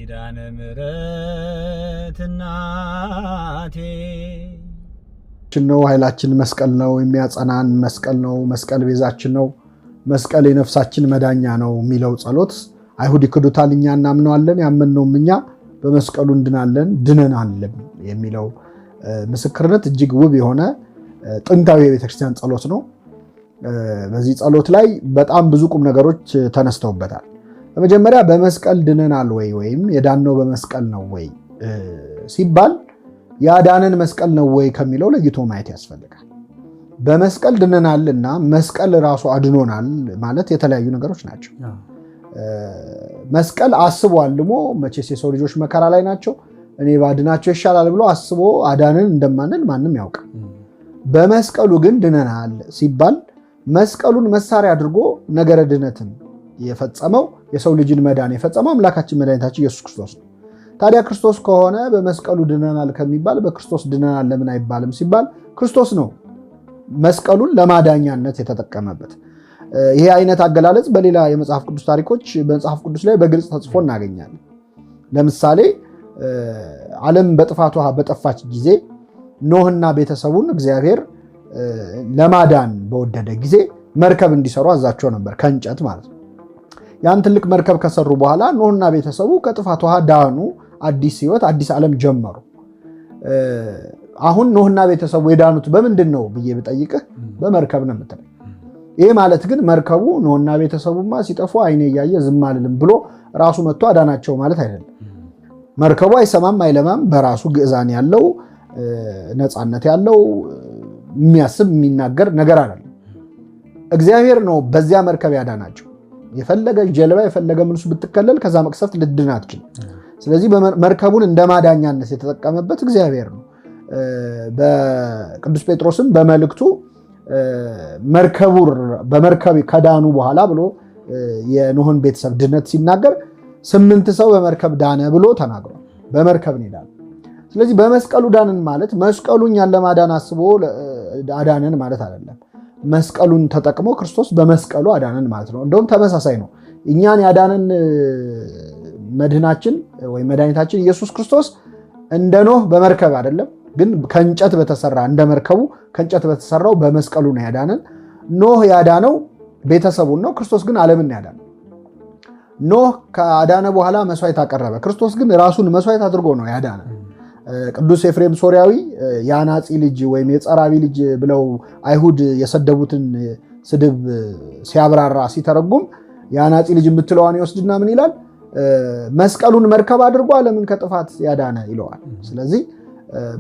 ኪዳነ ምሕረት እናቴ ነው። ኃይላችን መስቀል ነው። የሚያጸናን መስቀል ነው። መስቀል ቤዛችን ነው። መስቀል የነፍሳችን መዳኛ ነው የሚለው ጸሎት አይሁድ ይክዱታል፣ እኛ እናምነዋለን። ያመንነውም እኛ በመስቀሉ እንድናለን ድነናል የሚለው ምስክርነት እጅግ ውብ የሆነ ጥንታዊ የቤተክርስቲያን ጸሎት ነው። በዚህ ጸሎት ላይ በጣም ብዙ ቁም ነገሮች ተነስተውበታል። በመጀመሪያ በመስቀል ድነናል ወይም የዳነው በመስቀል ነው ወይ ሲባል ያዳነን መስቀል ነው ወይ ከሚለው ለይቶ ማየት ያስፈልጋል። በመስቀል ድነናልና መስቀል ራሱ አድኖናል ማለት የተለያዩ ነገሮች ናቸው። መስቀል አስቦ አልሞ መቼስ የሰው ልጆች መከራ ላይ ናቸው፣ እኔ ባድናቸው ይሻላል ብሎ አስቦ አዳነን እንደማንል ማንም ያውቃል። በመስቀሉ ግን ድነናል ሲባል መስቀሉን መሳሪያ አድርጎ ነገረ ድነትን የፈጸመው የሰው ልጅን መዳን የፈጸመው አምላካችን መድኃኒታችን ኢየሱስ ክርስቶስ ነው። ታዲያ ክርስቶስ ከሆነ በመስቀሉ ድነናል ከሚባል በክርስቶስ ድነናል ለምን አይባልም ሲባል ክርስቶስ ነው መስቀሉን ለማዳኛነት የተጠቀመበት። ይሄ አይነት አገላለጽ በሌላ የመጽሐፍ ቅዱስ ታሪኮች በመጽሐፍ ቅዱስ ላይ በግልጽ ተጽፎ እናገኛለን። ለምሳሌ ዓለም በጥፋት ውሃ በጠፋች ጊዜ ኖህና ቤተሰቡን እግዚአብሔር ለማዳን በወደደ ጊዜ መርከብ እንዲሰሩ አዛቸው ነበር፣ ከእንጨት ማለት ነው። ያን ትልቅ መርከብ ከሰሩ በኋላ ኖህና ቤተሰቡ ከጥፋት ውሃ ዳኑ፣ አዲስ ህይወት አዲስ ዓለም ጀመሩ። አሁን ኖህና ቤተሰቡ የዳኑት በምንድን ነው ብዬ ብጠይቅህ በመርከብ ነው የምትለኝ። ይህ ማለት ግን መርከቡ ኖህና ቤተሰቡማ ሲጠፉ አይኔ እያየ ዝም አልልም ብሎ ራሱ መጥቶ አዳናቸው ማለት አይደለም። መርከቡ አይሰማም አይለማም፣ በራሱ ግዕዛን ያለው ነፃነት ያለው የሚያስብ የሚናገር ነገር አይደለም። እግዚአብሔር ነው በዚያ መርከብ ያዳናቸው። የፈለገ ጀልባ የፈለገ ምንሱ ብትከለል ከዛ መቅሰፍት ልድን አትችልም። ስለዚህ መርከቡን እንደ ማዳኛነት የተጠቀመበት እግዚአብሔር ነው። በቅዱስ ጴጥሮስም በመልእክቱ በመርከብ ከዳኑ በኋላ ብሎ የኖህን ቤተሰብ ድነት ሲናገር 8 ሰው በመርከብ ዳነ ብሎ ተናግሯል። በመርከብ ነው ዳነ። ስለዚህ በመስቀሉ ዳንን ማለት መስቀሉ እኛን ለማዳን አስቦ አዳነን ማለት አይደለም። መስቀሉን ተጠቅሞ ክርስቶስ በመስቀሉ አዳነን ማለት ነው። እንደውም ተመሳሳይ ነው። እኛን ያዳነን መድህናችን ወይም መድኃኒታችን ኢየሱስ ክርስቶስ እንደ ኖህ በመርከብ አይደለም፣ ግን ከእንጨት በተሰራ እንደ መርከቡ ከእንጨት በተሰራው በመስቀሉ ነው ያዳነን። ኖህ ያዳነው ቤተሰቡን ነው፣ ክርስቶስ ግን ዓለምን ያዳነው። ኖህ ከአዳነ በኋላ መስዋዕት አቀረበ፣ ክርስቶስ ግን ራሱን መስዋዕት አድርጎ ነው ያዳነ። ቅዱስ ኤፍሬም ሶሪያዊ የአናጺ ልጅ ወይም የጸራቢ ልጅ ብለው አይሁድ የሰደቡትን ስድብ ሲያብራራ ሲተረጉም የአናጺ ልጅ የምትለዋን ይወስድና ምን ይላል? መስቀሉን መርከብ አድርጎ ዓለምን ከጥፋት ያዳነ ይለዋል። ስለዚህ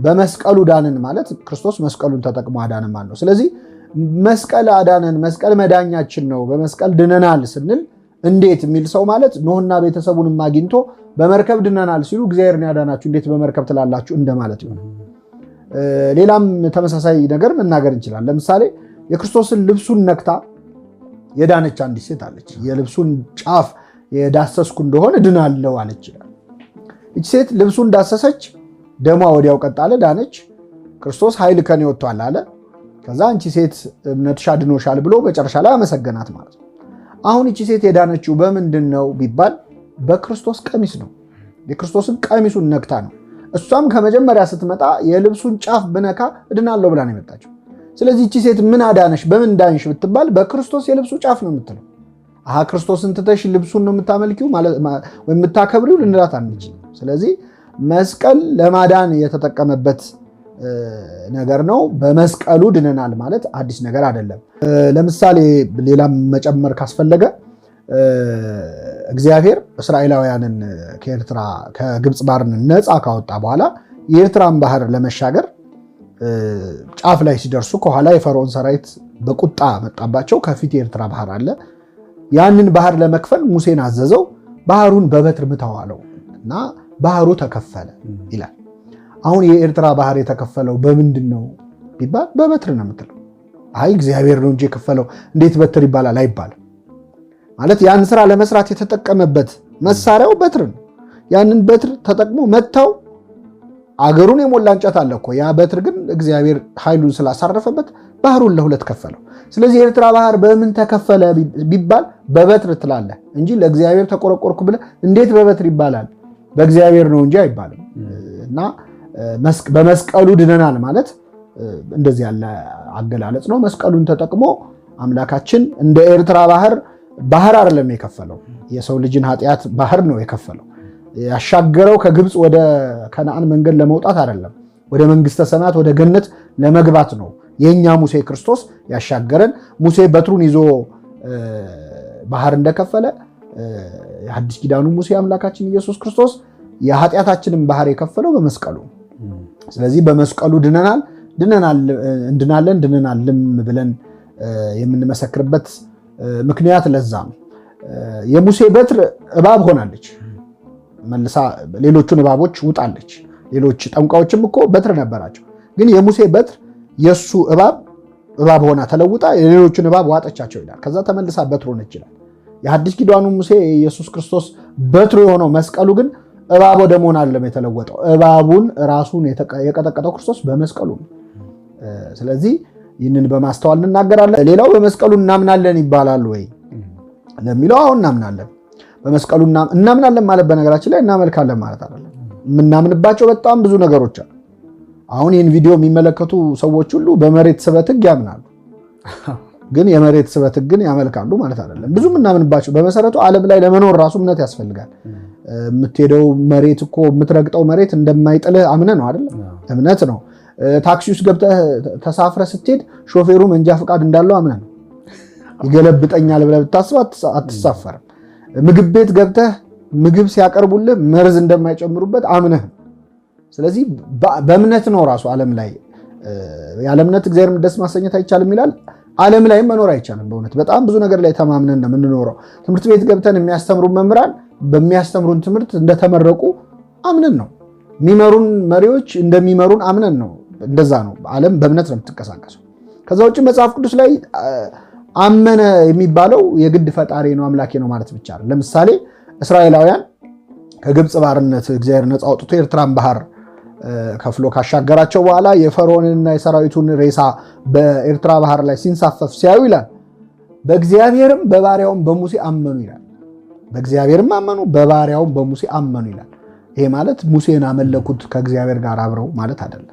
በመስቀሉ ዳንን ማለት ክርስቶስ መስቀሉን ተጠቅሞ አዳነን ማለት ነው። ስለዚህ መስቀል አዳነን፣ መስቀል መዳኛችን ነው፣ በመስቀል ድነናል ስንል እንዴት የሚል ሰው ማለት ኖህና ቤተሰቡንም አግኝቶ በመርከብ ድነናል ሲሉ እግዚአብሔርን ያዳናችሁ እንዴት በመርከብ ትላላችሁ እንደማለት ይሆናል። ሌላም ተመሳሳይ ነገር መናገር እንችላለን። ለምሳሌ የክርስቶስን ልብሱን ነክታ የዳነች አንዲት ሴት አለች። የልብሱን ጫፍ የዳሰስኩ እንደሆነ ድናለው አለች ይላል። እቺ ሴት ልብሱን ዳሰሰች፣ ደሟ ወዲያው ቀጣለ፣ ዳነች። ክርስቶስ ኃይል ከኔ ወጥቷል አለ። ከዛ አንቺ ሴት እምነትሽ አድኖሻል ብሎ መጨረሻ ላይ አመሰገናት ማለት ነው። አሁን እቺ ሴት የዳነችው በምንድን ነው ቢባል በክርስቶስ ቀሚስ ነው። የክርስቶስን ቀሚሱን ነክታ ነው። እሷም ከመጀመሪያ ስትመጣ የልብሱን ጫፍ ብነካ እድናለሁ ብላ ነው የመጣችው። ስለዚህ እቺ ሴት ምን አዳነሽ በምን ዳንሽ ብትባል በክርስቶስ የልብሱ ጫፍ ነው የምትለው። ክርስቶስን ትተሽ ልብሱን ነው የምታመልኪው ወይም የምታከብሪው ልንላት አንችልም። ስለዚህ መስቀል ለማዳን የተጠቀመበት ነገር ነው። በመስቀሉ ድነናል ማለት አዲስ ነገር አይደለም። ለምሳሌ ሌላም መጨመር ካስፈለገ እግዚአብሔር እስራኤላውያንን ከግብፅ ባርነት ነፃ ካወጣ በኋላ የኤርትራን ባህር ለመሻገር ጫፍ ላይ ሲደርሱ ከኋላ የፈርዖን ሰራዊት በቁጣ መጣባቸው። ከፊት የኤርትራ ባህር አለ። ያንን ባህር ለመክፈል ሙሴን አዘዘው። ባህሩን በበትር ምታው አለው እና ባህሩ ተከፈለ ይላል። አሁን የኤርትራ ባህር የተከፈለው በምንድን ነው ቢባል በበትር ነው የምትለው። እግዚአብሔር ነው እንጂ የከፈለው እንዴት በትር ይባላል አይባልም። ማለት ያን ስራ ለመስራት የተጠቀመበት መሳሪያው በትር ነው። ያንን በትር ተጠቅሞ መታው። አገሩን የሞላ እንጨት አለ እኮ። ያ በትር ግን እግዚአብሔር ኃይሉን ስላሳረፈበት ባህሩን ለሁለት ከፈለው። ስለዚህ የኤርትራ ባህር በምን ተከፈለ ቢባል በበትር ትላለህ እንጂ ለእግዚአብሔር ተቆረቆርኩ ብለህ እንዴት በበትር ይባላል በእግዚአብሔር ነው እንጂ አይባልም። እና በመስቀሉ ድነናል ማለት እንደዚህ ያለ አገላለጽ ነው። መስቀሉን ተጠቅሞ አምላካችን እንደ ኤርትራ ባህር አይደለም የከፈለው፣ የሰው ልጅን ኃጢአት ባህር ነው የከፈለው። ያሻገረው ከግብፅ ወደ ከነዓን መንገድ ለመውጣት አይደለም፣ ወደ መንግስተ ሰማያት ወደ ገነት ለመግባት ነው። የኛ ሙሴ ክርስቶስ ያሻገረን። ሙሴ በትሩን ይዞ ባህር እንደከፈለ የሐዲስ ኪዳኑ ሙሴ አምላካችን ኢየሱስ ክርስቶስ የኃጢአታችንን ባህር የከፈለው በመስቀሉ። ስለዚህ በመስቀሉ እንድናለን ብለን የምንመሰክርበት ምክንያት ለዛ ነው። የሙሴ በትር እባብ ሆናለች፣ መልሳ ሌሎቹን እባቦች ውጣለች። ሌሎች ጠንቋዮችም እኮ በትር ነበራቸው፣ ግን የሙሴ በትር የሱ እባብ ሆና ተለውጣ የሌሎቹን እባብ ዋጠቻቸው ይላል። ከዛ ተመልሳ በትር ሆነች ይላል። የሐዲስ ኪዳኑ ሙሴ የኢየሱስ ክርስቶስ በትሩ የሆነው መስቀሉ ግን እባብ ወደ መሆን አይደለም የተለወጠው። እባቡን ራሱን የቀጠቀጠው ክርስቶስ በመስቀሉ ነው። ስለዚህ ይህንን በማስተዋል እንናገራለን። ሌላው በመስቀሉ እናምናለን ይባላል ወይ ለሚለው አሁን እናምናለን። በመስቀሉ እናምናለን ማለት በነገራችን ላይ እናመልካለን ማለት አይደለም። የምናምንባቸው በጣም ብዙ ነገሮች አሉ። አሁን ይህን ቪዲዮ የሚመለከቱ ሰዎች ሁሉ በመሬት ስበት ሕግ ያምናሉ፣ ግን የመሬት ስበት ሕግን ያመልካሉ ማለት አይደለም። ብዙ የምናምንባቸው በመሰረቱ ዓለም ላይ ለመኖር ራሱ እምነት ያስፈልጋል። የምትሄደው መሬት እኮ የምትረግጠው መሬት እንደማይጥልህ አምነህ ነው አይደል? እምነት ነው። ታክሲ ውስጥ ገብተህ ተሳፍረህ ስትሄድ ሾፌሩ መንጃ ፈቃድ እንዳለው አምነህ ነው። ይገለብጠኛል ብለህ ብታስብ አትሳፈርም። ምግብ ቤት ገብተህ ምግብ ሲያቀርቡልህ መርዝ እንደማይጨምሩበት አምነህ። ስለዚህ በእምነት ነው ራሱ ዓለም ላይ ያለ እምነት እግዚአብሔርን ደስ ማሰኘት አይቻልም ይላል። ዓለም ላይም መኖር አይቻልም። በእውነት በጣም ብዙ ነገር ላይ ተማምነን ነው የምንኖረው። ትምህርት ቤት ገብተን የሚያስተምሩ መምህራን በሚያስተምሩን ትምህርት እንደተመረቁ አምነን ነው። የሚመሩን መሪዎች እንደሚመሩን አምነን ነው። እንደዛ ነው። ዓለም በእምነት ነው የምትንቀሳቀሰው። ከዛ ውጭ መጽሐፍ ቅዱስ ላይ አመነ የሚባለው የግድ ፈጣሪ ነው አምላኬ ነው ማለት ብቻ ነው። ለምሳሌ እስራኤላውያን ከግብፅ ባርነት እግዚአብሔር ነፃ አውጥቶ ኤርትራን ባህር ከፍሎ ካሻገራቸው በኋላ የፈርዖንንና የሰራዊቱን ሬሳ በኤርትራ ባህር ላይ ሲንሳፈፍ ሲያዩ ይላል በእግዚአብሔርም በባሪያውም በሙሴ አመኑ ይላል። በእግዚአብሔርም አመኑ በባሪያውም በሙሴ አመኑ ይላል። ይሄ ማለት ሙሴን አመለኩት ከእግዚአብሔር ጋር አብረው ማለት አይደለም።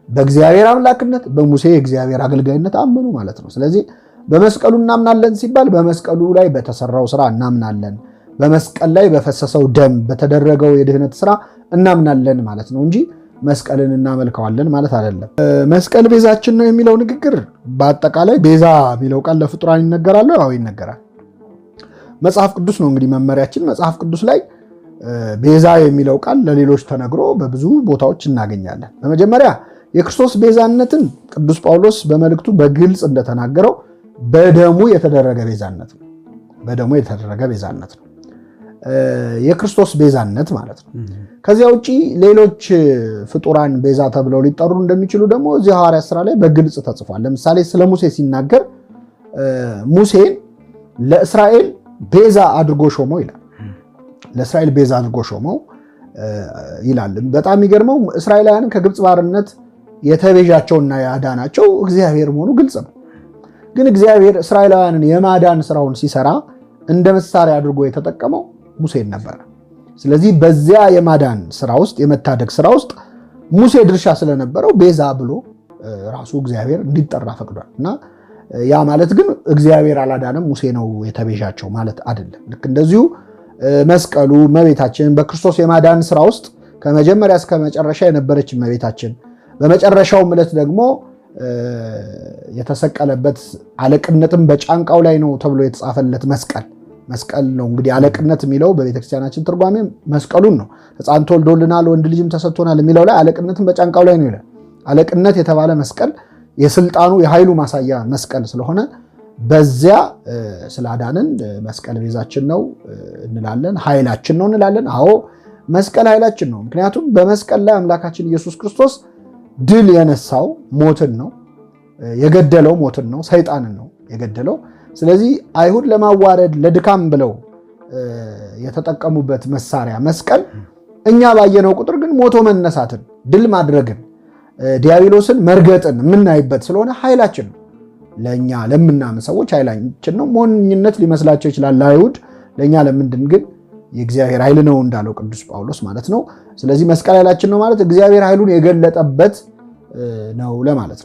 በእግዚአብሔር አምላክነት በሙሴ የእግዚአብሔር አገልጋይነት አመኑ ማለት ነው። ስለዚህ በመስቀሉ እናምናለን ሲባል በመስቀሉ ላይ በተሰራው ስራ እናምናለን፣ በመስቀል ላይ በፈሰሰው ደም በተደረገው የድህነት ስራ እናምናለን ማለት ነው እንጂ መስቀልን እናመልከዋለን ማለት አይደለም። መስቀል ቤዛችን ነው የሚለው ንግግር በአጠቃላይ ቤዛ የሚለው ቃል ለፍጡራን ይነገራል። አዎ ይነገራል። መጽሐፍ ቅዱስ ነው እንግዲህ መመሪያችን። መጽሐፍ ቅዱስ ላይ ቤዛ የሚለው ቃል ለሌሎች ተነግሮ በብዙ ቦታዎች እናገኛለን። በመጀመሪያ የክርስቶስ ቤዛነትን ቅዱስ ጳውሎስ በመልእክቱ በግልጽ እንደተናገረው በደሙ የተደረገ ቤዛነት ነው። በደሙ የተደረገ ቤዛነት ነው የክርስቶስ ቤዛነት ማለት ነው። ከዚያ ውጪ ሌሎች ፍጡራን ቤዛ ተብለው ሊጠሩ እንደሚችሉ ደግሞ እዚህ ሐዋርያት ሥራ ላይ በግልጽ ተጽፏል። ለምሳሌ ስለ ሙሴ ሲናገር ሙሴን ለእስራኤል ቤዛ አድርጎ ሾመው ይላል። ለእስራኤል ቤዛ አድርጎ ሾመው ይላል። በጣም የሚገርመው እስራኤላውያንን ከግብፅ ባርነት የተቤዣቸውና ያዳናቸው እግዚአብሔር መሆኑ ግልጽ ነው። ግን እግዚአብሔር እስራኤላውያንን የማዳን ስራውን ሲሰራ እንደ መሳሪያ አድርጎ የተጠቀመው ሙሴን ነበር። ስለዚህ በዚያ የማዳን ስራ ውስጥ የመታደግ ስራ ውስጥ ሙሴ ድርሻ ስለነበረው ቤዛ ብሎ ራሱ እግዚአብሔር እንዲጠራ ፈቅዷል። እና ያ ማለት ግን እግዚአብሔር አላዳንም ሙሴ ነው የተቤዣቸው ማለት አይደለም። ልክ እንደዚሁ መስቀሉ እመቤታችን በክርስቶስ የማዳን ስራ ውስጥ ከመጀመሪያ እስከ መጨረሻ የነበረች እመቤታችን በመጨረሻው ዕለት ደግሞ የተሰቀለበት አለቅነትም በጫንቃው ላይ ነው ተብሎ የተጻፈለት መስቀል ነው። እንግዲህ አለቅነት የሚለው በቤተክርስቲያናችን ትርጓሜ መስቀሉን ነው። ሕፃን ተወልዶልናል ወንድ ልጅም ተሰጥቶናል የሚለው ላይ አለቅነትም በጫንቃው ላይ ነው ይላል። አለቅነት የተባለ መስቀል የስልጣኑ የኃይሉ ማሳያ መስቀል ስለሆነ በዚያ ስላዳንን መስቀል ቤዛችን ነው እንላለን፣ ኃይላችን ነው እንላለን። አዎ መስቀል ኃይላችን ነው። ምክንያቱም በመስቀል ላይ አምላካችን ኢየሱስ ክርስቶስ ድል የነሳው ሞትን ነው የገደለው፣ ሞትን ነው ሰይጣንን ነው የገደለው። ስለዚህ አይሁድ ለማዋረድ ለድካም ብለው የተጠቀሙበት መሳሪያ መስቀል እኛ ባየነው ቁጥር ግን ሞቶ መነሳትን ድል ማድረግን ዲያብሎስን መርገጥን የምናይበት ስለሆነ ኃይላችን ነው። ለእኛ ለምናምን ሰዎች ኃይላችን ነው። ሞኝነት ሊመስላቸው ይችላል ለአይሁድ፣ ለእኛ ለምንድን ግን የእግዚአብሔር ኃይል ነው እንዳለው ቅዱስ ጳውሎስ ማለት ነው። ስለዚህ መስቀል ኃይላችን ነው ማለት እግዚአብሔር ኃይሉን የገለጠበት ነው ለማለት ነው።